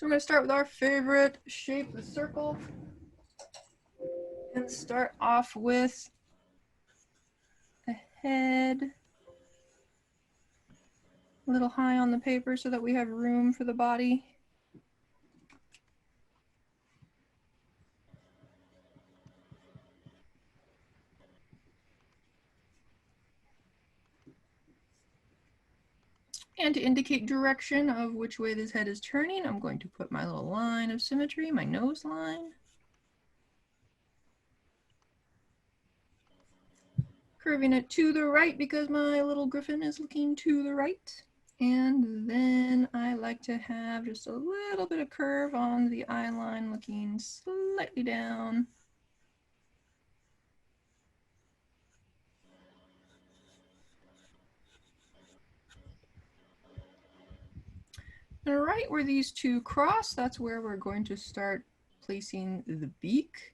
So we're going to start with our favorite shape, the circle, and start off with a head a little high on the paper so that we have room for the body. And to indicate direction of which way this head is turning, I'm going to put my little line of symmetry, my nose line. Curving it to the right because my little Griffin is looking to the right. And then I like to have just a little bit of curve on the eye line looking slightly down. And right where these two cross, that's where we're going to start placing the beak.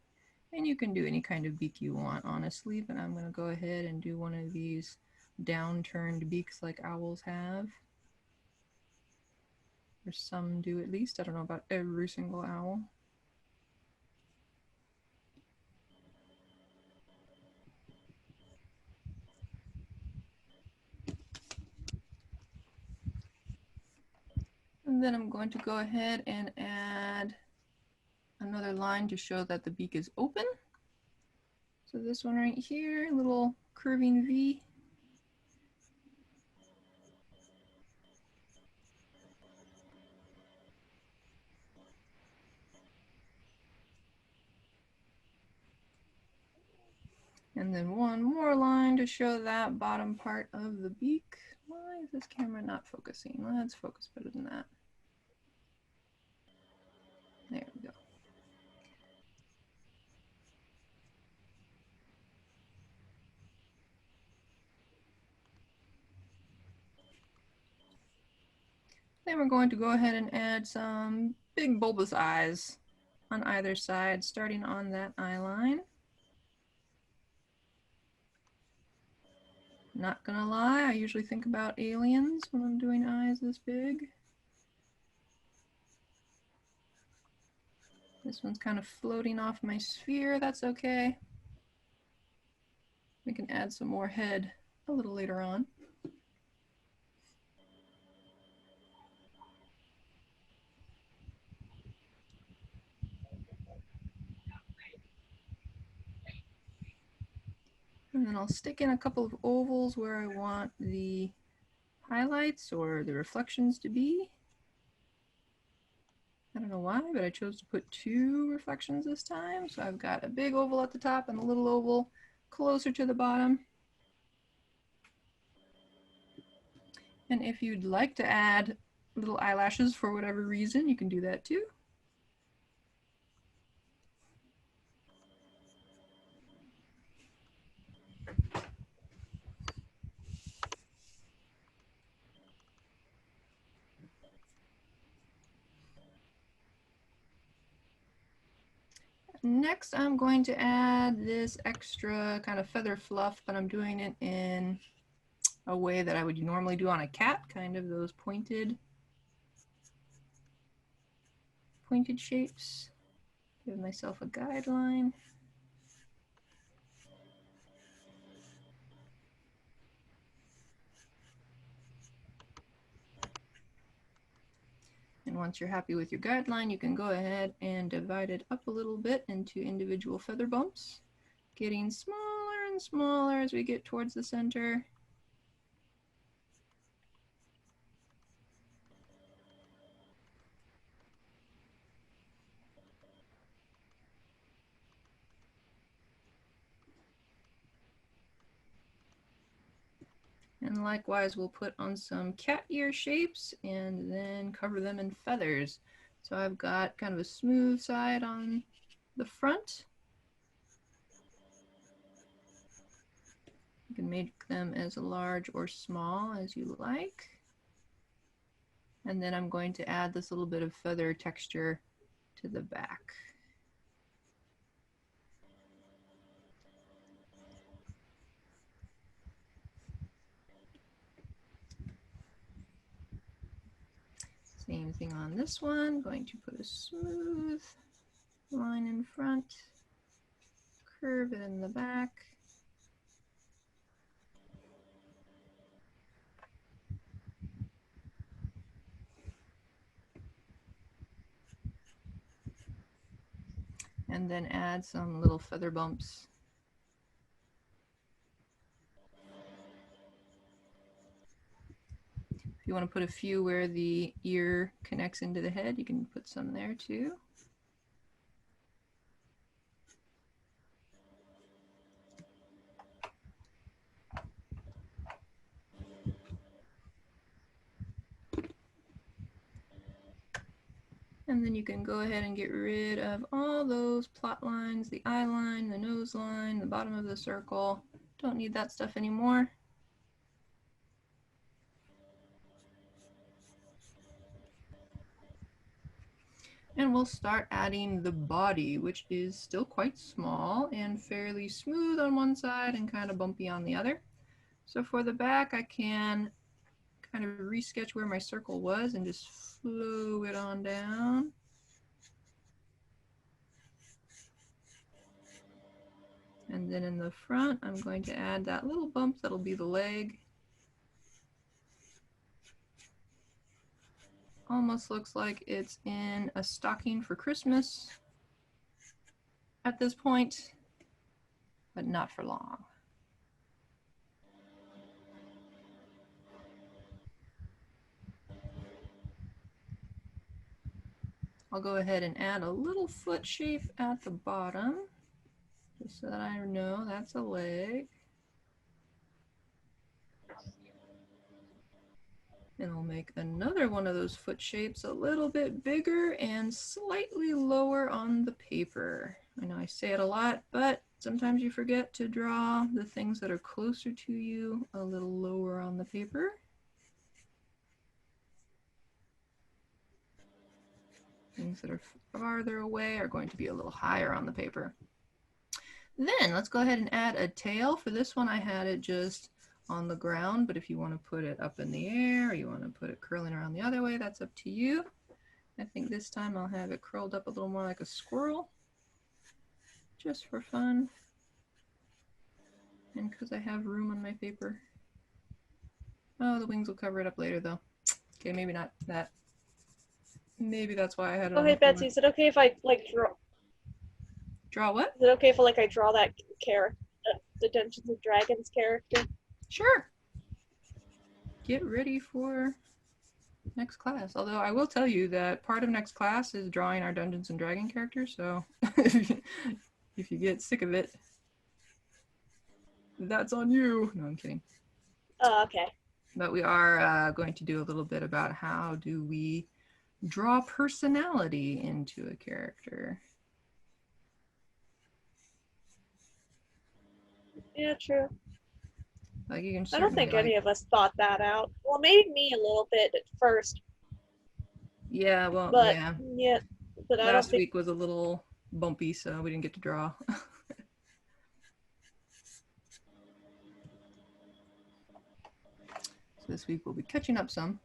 And you can do any kind of beak you want, honestly, but I'm going to go ahead and do one of these downturned beaks like owls have. Or some do at least. I don't know about every single owl. And then I'm going to go ahead and add another line to show that the beak is open. So this one right here, little curving V. And then one more line to show that bottom part of the beak. Why is this camera not focusing? Let's focus better than that. There we go. Then we're going to go ahead and add some big bulbous eyes on either side, starting on that eye line. Not gonna lie, I usually think about aliens when I'm doing eyes this big. This one's kind of floating off my sphere, that's okay. We can add some more head a little later on. And then I'll stick in a couple of ovals where I want the highlights or the reflections to be. I don't know why, but I chose to put two reflections this time. So I've got a big oval at the top and a little oval closer to the bottom. And if you'd like to add little eyelashes for whatever reason, you can do that too. Next, I'm going to add this extra kind of feather fluff, but I'm doing it in a way that I would normally do on a cat, kind of those pointed shapes. Give myself a guideline. And once you're happy with your guideline, you can go ahead and divide it up a little bit into individual feather bumps, getting smaller and smaller as we get towards the center. And likewise, we'll put on some cat ear shapes and then cover them in feathers. So I've got kind of a smooth side on the front. You can make them as large or small as you like. And then I'm going to add this little bit of feather texture to the back. Same Same thing on this one. Going to put a smooth line in front, curve it in the back. And then add some little feather bumps. If you want to put a few where the ear connects into the head, you can put some there too. And then you can go ahead and get rid of all those plot lines, the eye line, the nose line, the bottom of the circle. Don't need that stuff anymore. And we'll start adding the body, which is still quite small and fairly smooth on one side and kind of bumpy on the other. So for the back, I can kind of resketch where my circle was and just flow it on down. And then in the front, I'm going to add that little bump that'll be the leg. Almost looks like it's in a stocking for Christmas at this point, but not for long. I'll go ahead and add a little foot shape at the bottom, just so that I know that's a leg. And I'll make another one of those foot shapes a little bit bigger and slightly lower on the paper. I know I say it a lot, but sometimes you forget to draw the things that are closer to you a little lower on the paper. Things that are farther away are going to be a little higher on the paper. Then let's go ahead and add a tail. For this one, I had it just on the ground, but if you want to put it up in the air or you want to put it curling around the other way, that's up to you. I think this time I'll have it curled up a little more like a squirrel, just for fun. And because I have room on my paper. Oh, the wings will cover it up later though. Okay, maybe not that. Maybe that's why I had it on Okay, the floor. Betsy, is it okay if I draw? Draw what? Is it okay if I draw that character, the Dungeons and Dragons character? Sure. Get ready for next class. Although I will tell you that part of next class is drawing our Dungeons and Dragons characters, so if you get sick of it, that's on you. No, I'm kidding. Oh, okay. But we are going to do a little bit about how do we draw personality into a character. Yeah, true. Like you can I don't think certainly any of us thought that out. Well, maybe me a little bit at first, yeah, well, but yeah. yeah, but I don't Last think. week was a little bumpy, so we didn't get to draw. So this week we'll be catching up some.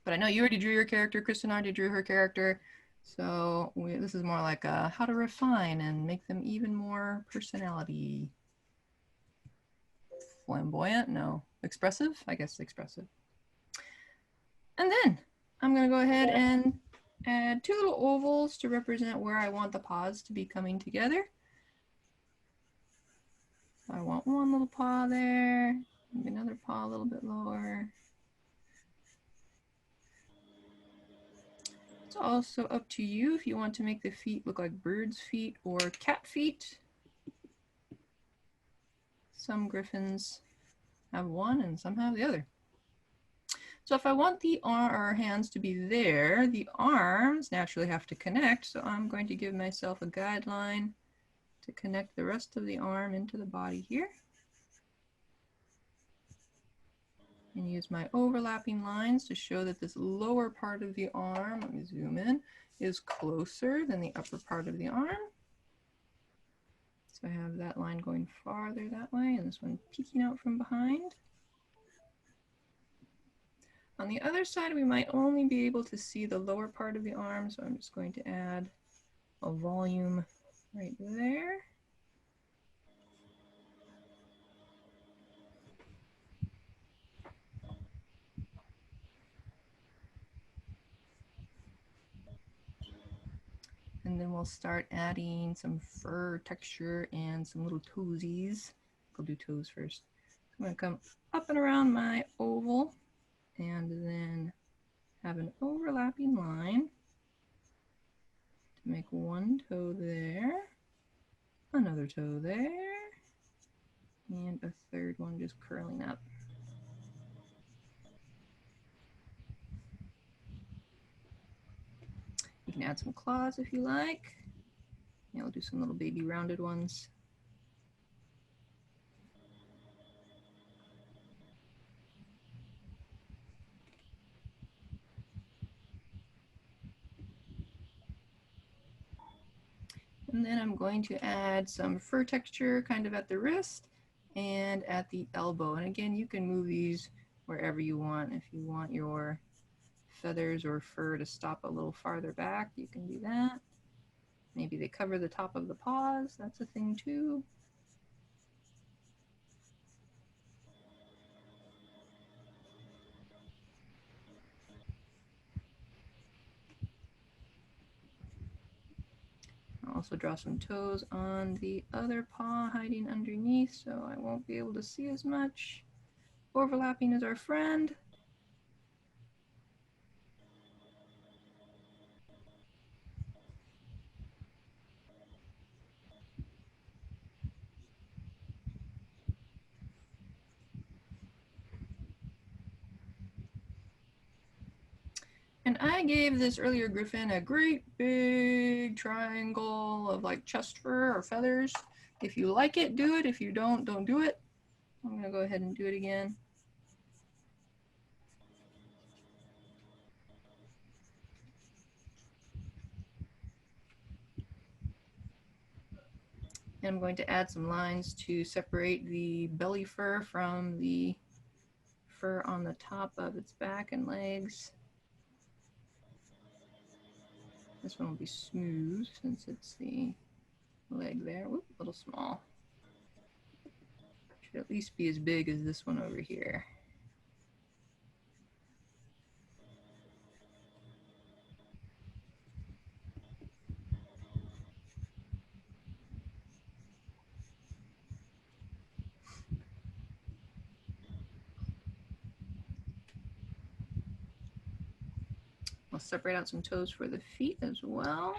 But I know you already drew your character. Kristen already drew her character. So this is more like how to refine and make them even more personality. Flamboyant? No. Expressive? I guess expressive. And then I'm going to go ahead and add two little ovals to represent where I want the paws to be coming together. I want one little paw there, maybe another paw a little bit lower. It's also up to you if you want to make the feet look like bird's feet or cat feet. Some griffins have one and some have the other. So if I want the hands to be there, the arms naturally have to connect. So I'm going to give myself a guideline to connect the rest of the arm into the body here. And use my overlapping lines to show that this lower part of the arm, let me zoom in, is closer than the upper part of the arm. So I have that line going farther that way and this one peeking out from behind. On the other side, we might only be able to see the lower part of the arm, so I'm just going to add a volume right there. And then we'll start adding some fur texture and some little toesies. I'll do toes first. I'm going to come up and around my oval and then have an overlapping line to make one toe there, another toe there, and a third one just curling up. You can add some claws if you like. Yeah, I'll do some little baby rounded ones. And then I'm going to add some fur texture kind of at the wrist and at the elbow. And again, you can move these wherever you want. If you want your feathers or fur to stop a little farther back, you can do that. Maybe they cover the top of the paws. That's a thing too. I'll also draw some toes on the other paw hiding underneath, so I won't be able to see as much. Overlapping is our friend. And I gave this earlier Griffin a great big triangle of like chest fur or feathers. If you like it, do it. If you don't do it. I'm going to go ahead and do it again. And I'm going to add some lines to separate the belly fur from the fur on the top of its back and legs. This one will be smooth since it's the leg there. Whoop, a little small. Should at least be as big as this one over here. I'll separate out some toes for the feet as well.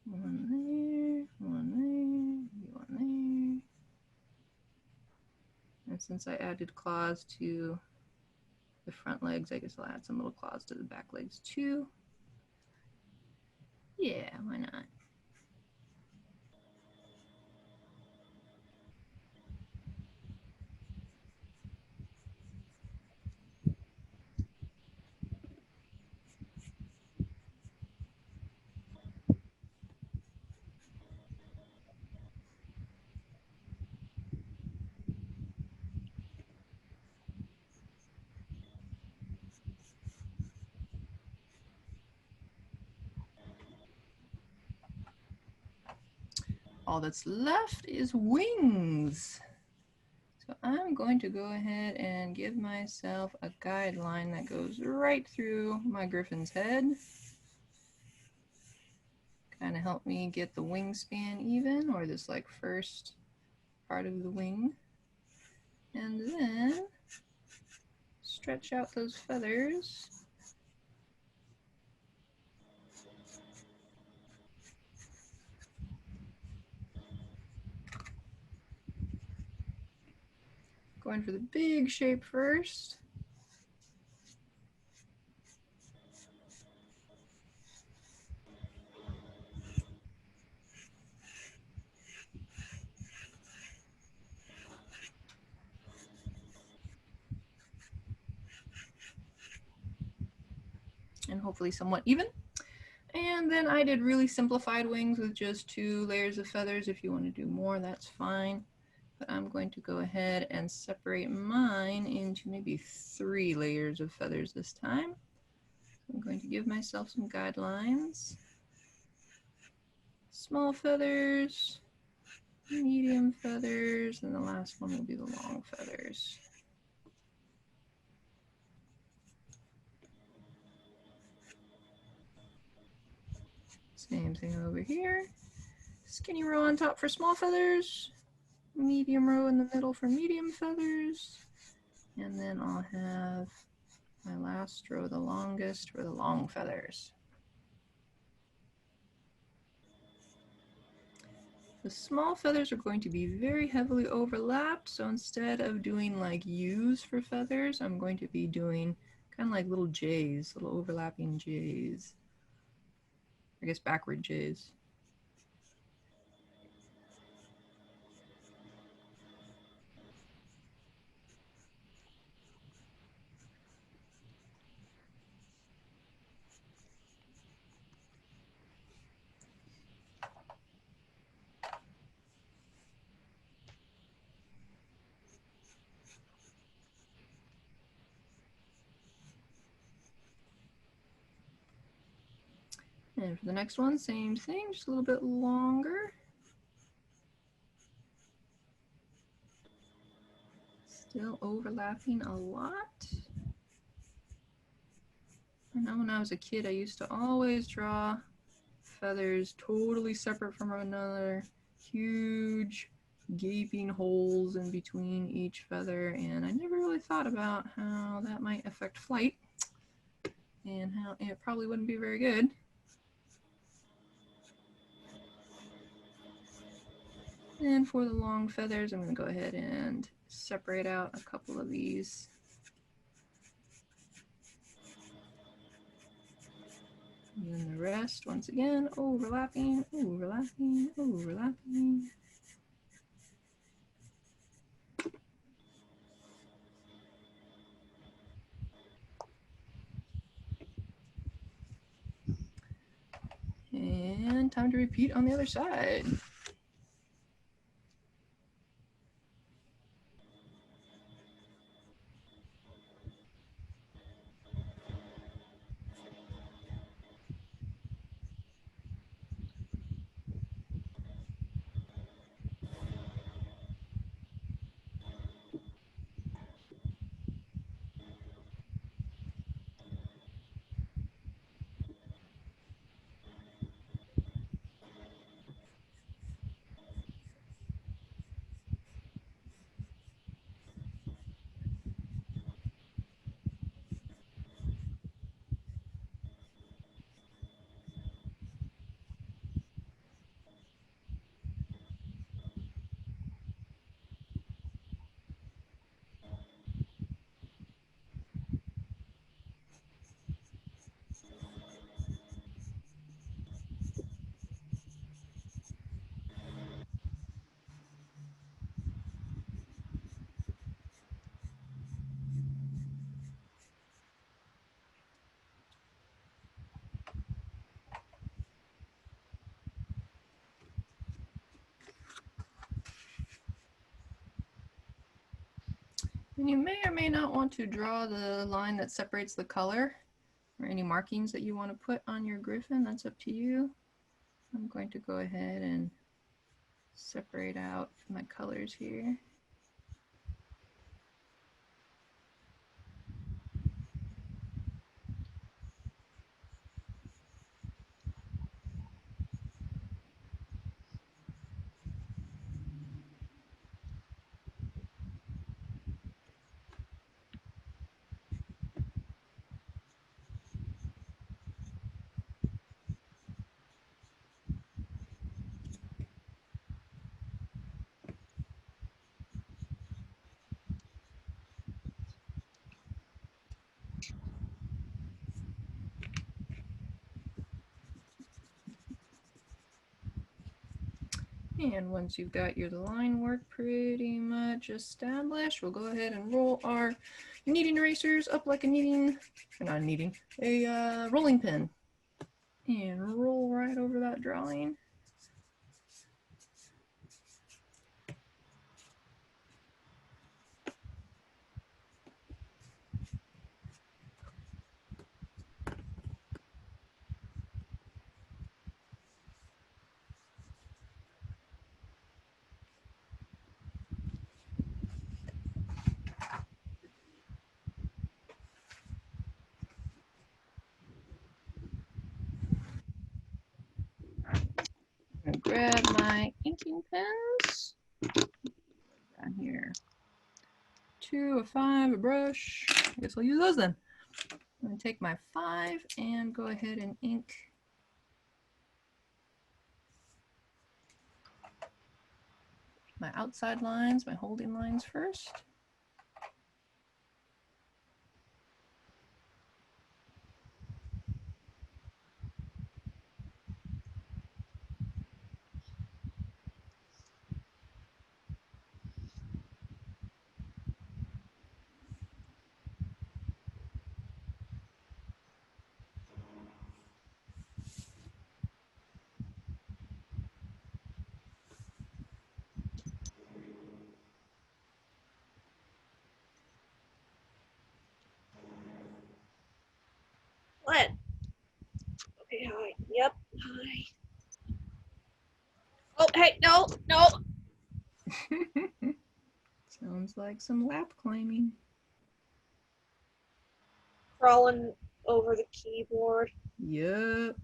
One there, one there, one there. And since I added claws to the front legs, I guess I'll add some little claws to the back legs too. Yeah, why not? All that's left is wings. So I'm going to go ahead and give myself a guideline that goes right through my Griffin's head. Kind of help me get the wingspan even, or this like first part of the wing. And then stretch out those feathers. Going for the big shape first. And hopefully somewhat even. And then I did really simplified wings with just 2 layers of feathers. If you want to do more, that's fine. but I'm going to go ahead and separate mine into maybe 3 layers of feathers this time. I'm going to give myself some guidelines. Small feathers, medium feathers, and the last one will be the long feathers. Same thing over here. Skinny row on top for small feathers, medium row in the middle for medium feathers, and then I'll have my last row, the longest, for the long feathers. The small feathers are going to be very heavily overlapped, so instead of doing like U's for feathers, I'm going to be doing kind of like little J's, little overlapping J's. I guess backward J's. And for the next one, same thing, just a little bit longer. Still overlapping a lot. I know when I was a kid, I used to always draw feathers totally separate from one another, huge gaping holes in between each feather, and I never really thought about how that might affect flight and how it probably wouldn't be very good. And for the long feathers, I'm going to go ahead and separate out a couple of these. And then the rest, once again, overlapping, overlapping, overlapping. And time to repeat on the other side. And you may or may not want to draw the line that separates the color or any markings that you want to put on your Griffin. That's up to you. I'm going to go ahead and separate out my colors here. And once you've got your line work pretty much established, we'll go ahead and roll our kneading erasers up like a kneading, or not kneading, a rolling pin. And roll right over that drawing. grab my inking pens. Down here. 2, a 5, a brush. I guess I'll use those then. I'm going to take my 5 and go ahead and ink my outside lines, my holding lines first. What? Okay, hi. Yep, hi. Oh, hey, no, no. Sounds like some lap climbing. Crawling over the keyboard. Yep.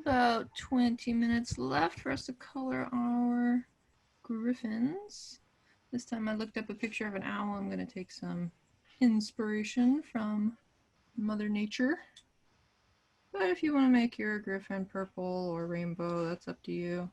About 20 minutes left for us to color our griffins. This time I looked up a picture of an owl. I'm going to take some inspiration from Mother Nature. But if you want to make your griffin purple or rainbow, that's up to you.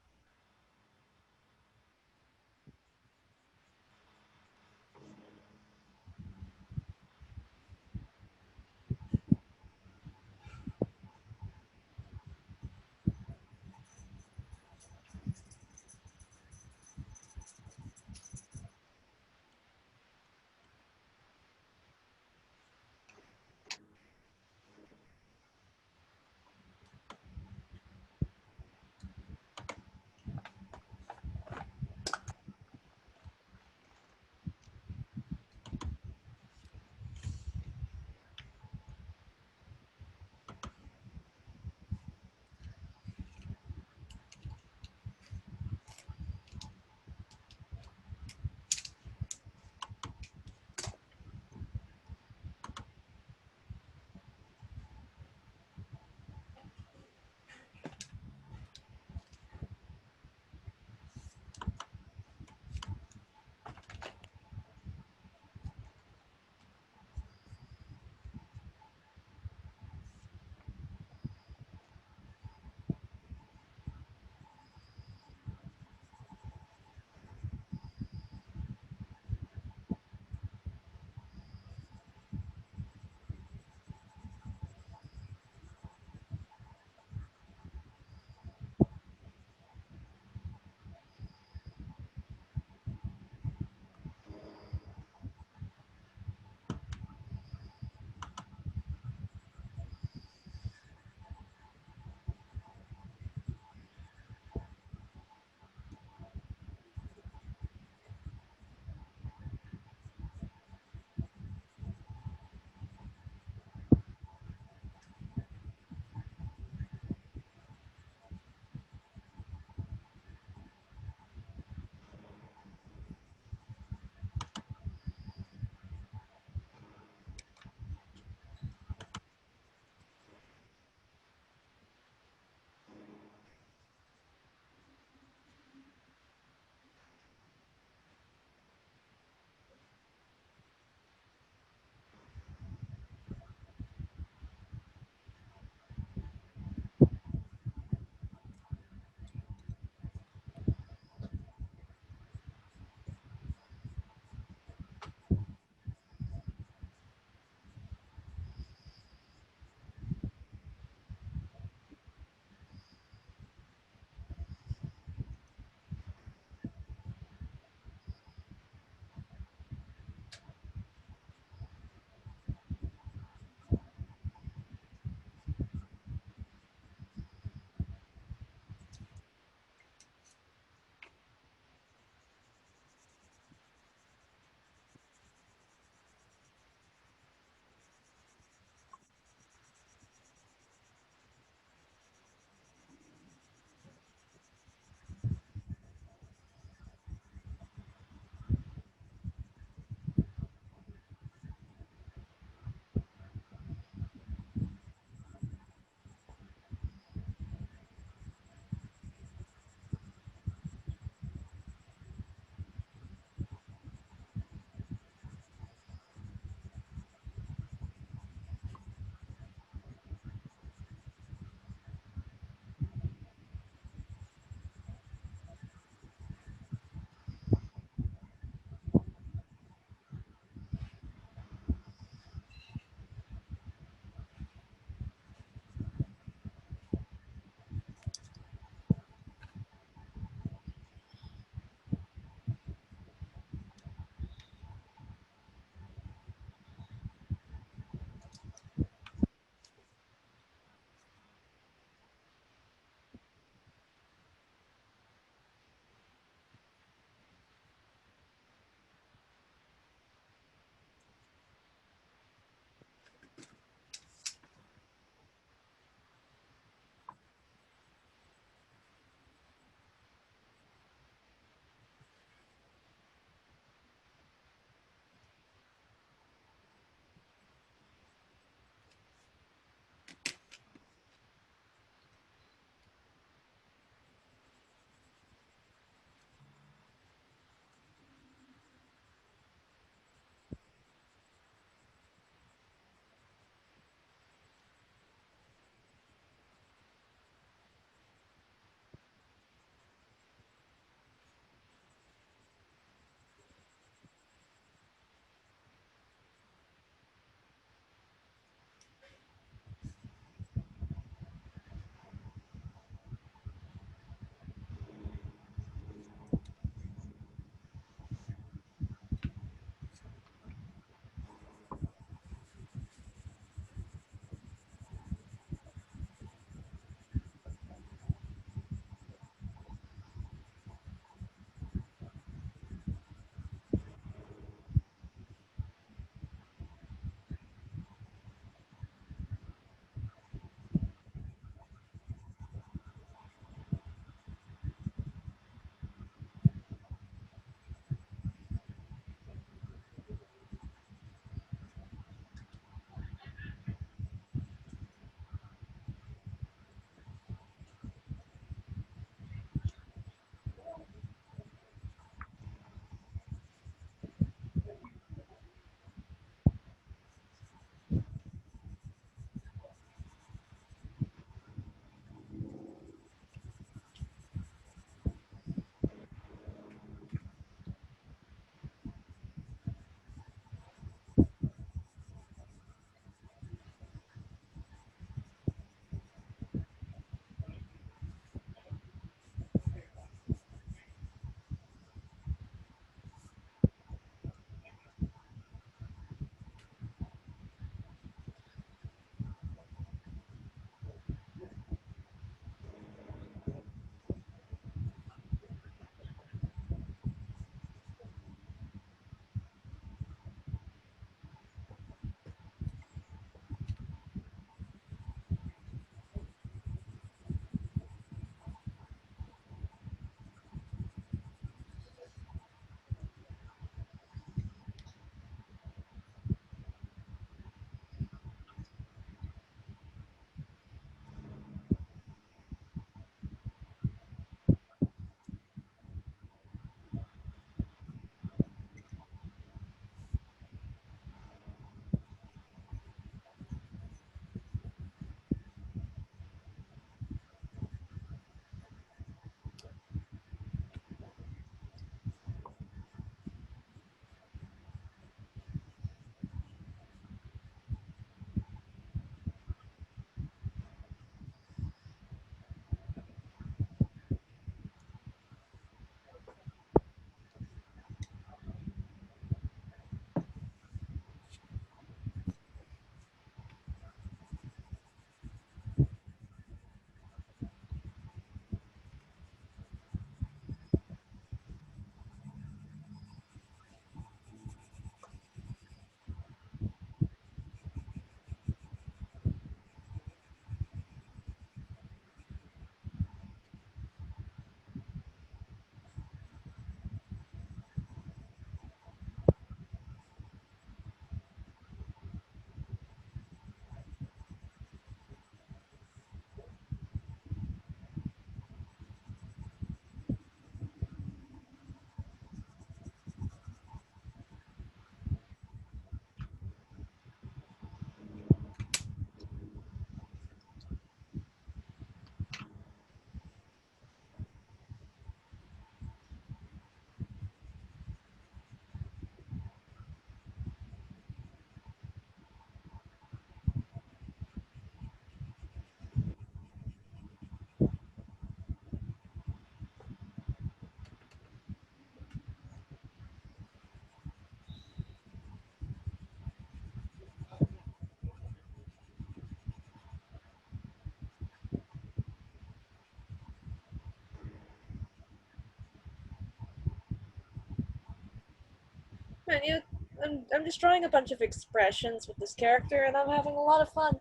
I'm just drawing a bunch of expressions with this character, and I'm having a lot of fun.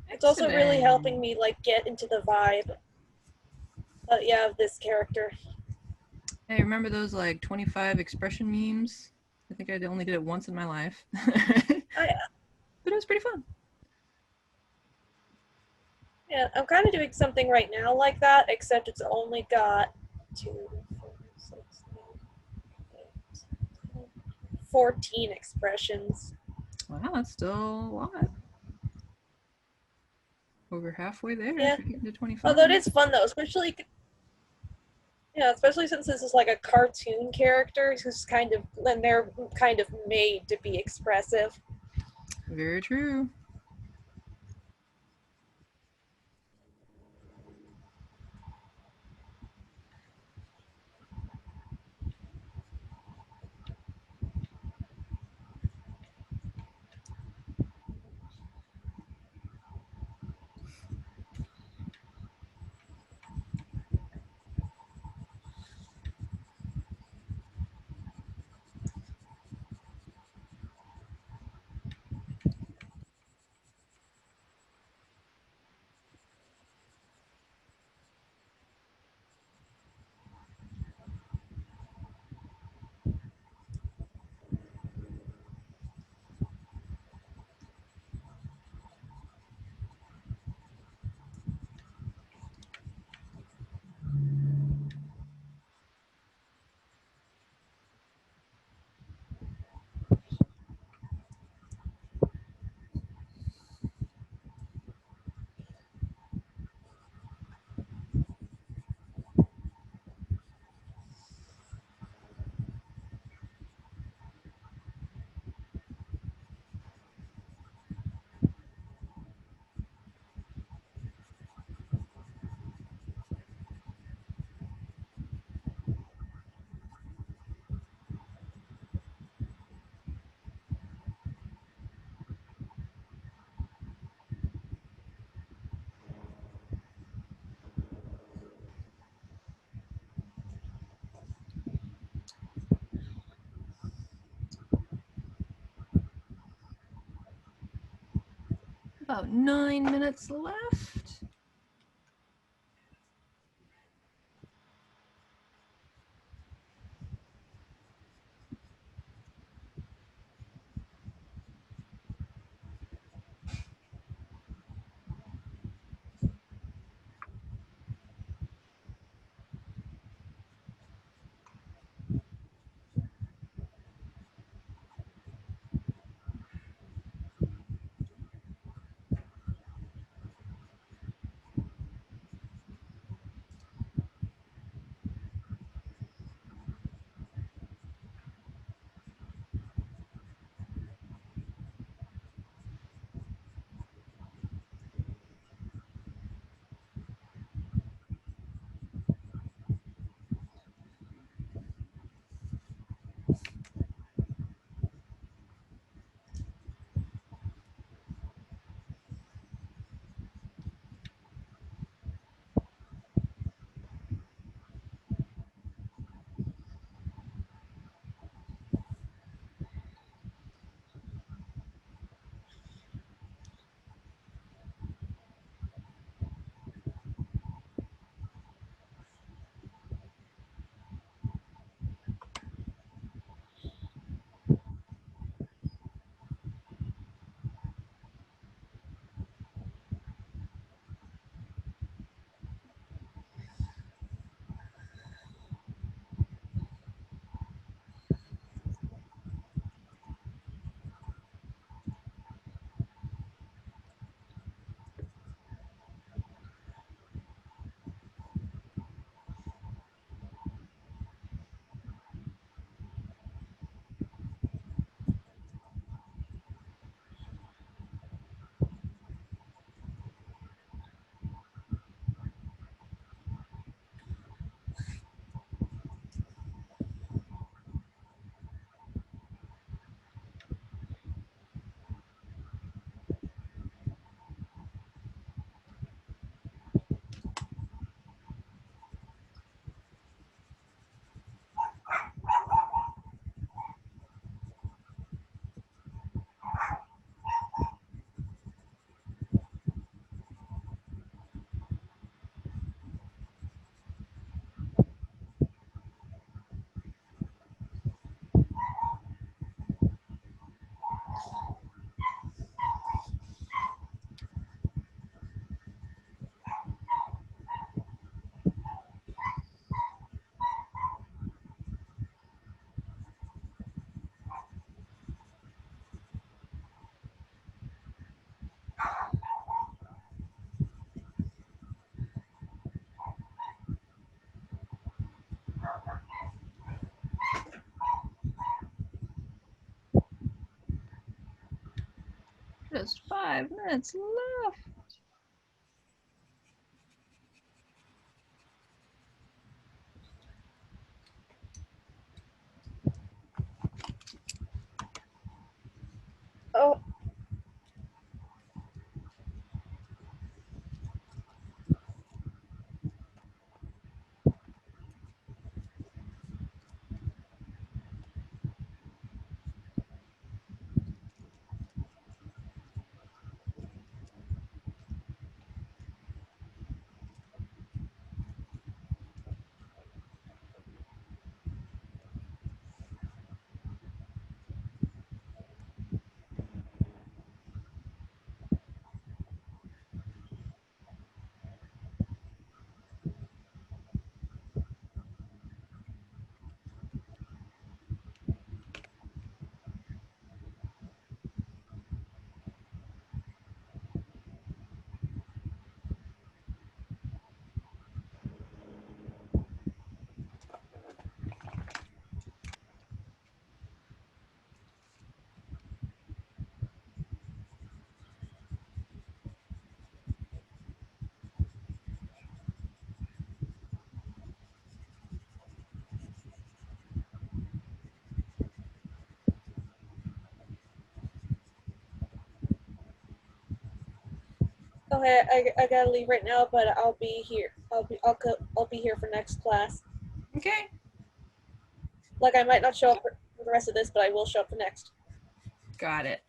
It's also really helping Excellent. me like get into the vibe. Yeah, of this character. Hey, remember those like 25 expression memes? I think I only did it once in my life. I But it was pretty fun. Yeah, I'm kind of doing something right now like that, except it's only got 14 expressions. Wow, that's still a lot. Over halfway there Yeah, if you're getting to 25. although it is fun though, especially especially since this is like a cartoon character who's kind of and they're kind of made to be expressive. Very true. About 9 minutes left. Just 5 minutes left. Oh. Okay, I gotta leave right now, but I'll be here. I'll be here for next class. Okay. Like I might not show up for the rest of this, but I will show up for next. Got it.